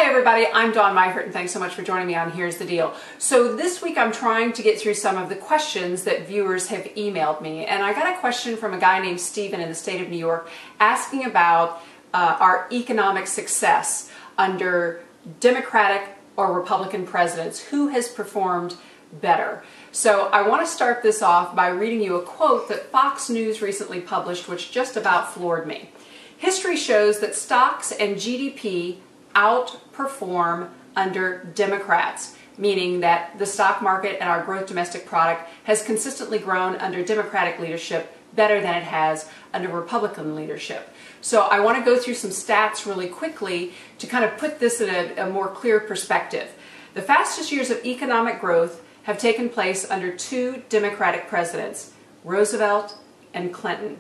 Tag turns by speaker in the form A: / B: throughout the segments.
A: Hi everybody, I'm Dawn Meifert and thanks so much for joining me on Here's the Deal. So this week I'm trying to get through some of the questions that viewers have emailed me, and I got a question from a guy named Steven in the state of New York asking about our economic success under Democratic or Republican presidents. Who has performed better? So I want to start this off by reading you a quote that Fox News recently published, which just about floored me. History shows that stocks and GDP outperform under Democrats, meaning that the stock market and our gross domestic product has consistently grown under Democratic leadership better than it has under Republican leadership. So I want to go through some stats really quickly to kind of put this in a more clear perspective. The fastest years of economic growth have taken place under two Democratic presidents, Roosevelt and Clinton.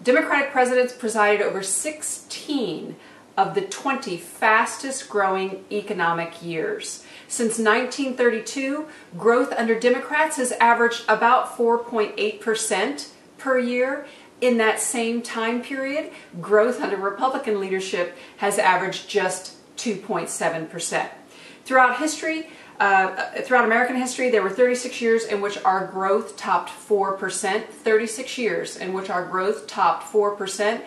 A: Democratic presidents presided over 16 of the 20 fastest growing economic years. Since 1932, growth under Democrats has averaged about 4.8% per year. In that same time period, growth under Republican leadership has averaged just 2.7%. Throughout American history, there were 36 years in which our growth topped 4%. 36 years in which our growth topped 4%.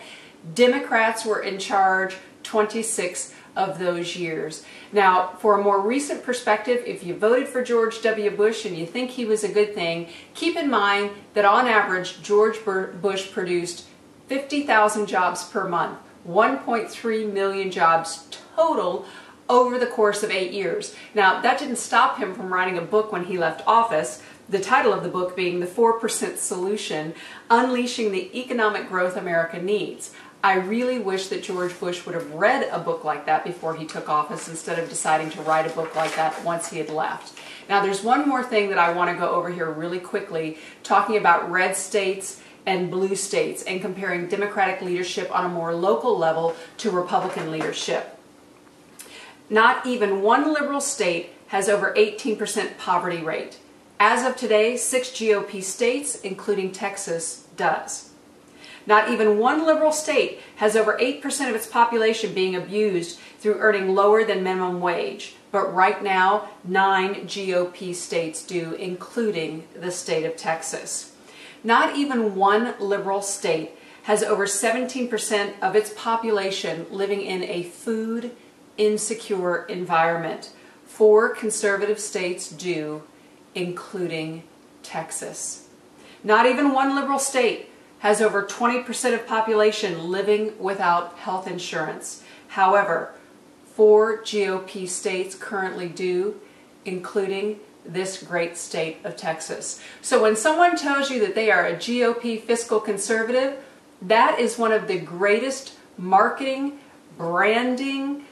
A: Democrats were in charge 26 of those years. Now, for a more recent perspective, if you voted for George W. Bush and you think he was a good thing, keep in mind that on average, George Bush produced 50,000 jobs per month, 1.3 million jobs total over the course of 8 years. Now, that didn't stop him from writing a book when he left office, the title of the book being The 4% Solution, Unleashing the Economic Growth America Needs. I really wish that George Bush would have read a book like that before he took office instead of deciding to write a book like that once he had left. Now, there's one more thing that I want to go over here really quickly, talking about red states and blue states and comparing Democratic leadership on a more local level to Republican leadership. Not even one liberal state has over 18% poverty rate. As of today, 6 GOP states, including Texas, does. Not even one liberal state has over 8% of its population being abused through earning lower than minimum wage. But right now, 9 GOP states do, including the state of Texas. Not even one liberal state has over 17% of its population living in a food insecure environment. 4 conservative states do, including Texas. Not even one liberal state has over 20% of population living without health insurance. However, 4 GOP states currently do, including this great state of Texas. So when someone tells you that they are a GOP fiscal conservative, that is one of the greatest marketing, branding,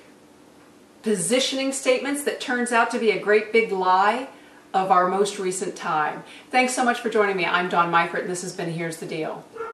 A: positioning statements that turns out to be a great big lie of our most recent time. Thanks so much for joining me. I'm Dawn Meifert and this has been Here's the Deal.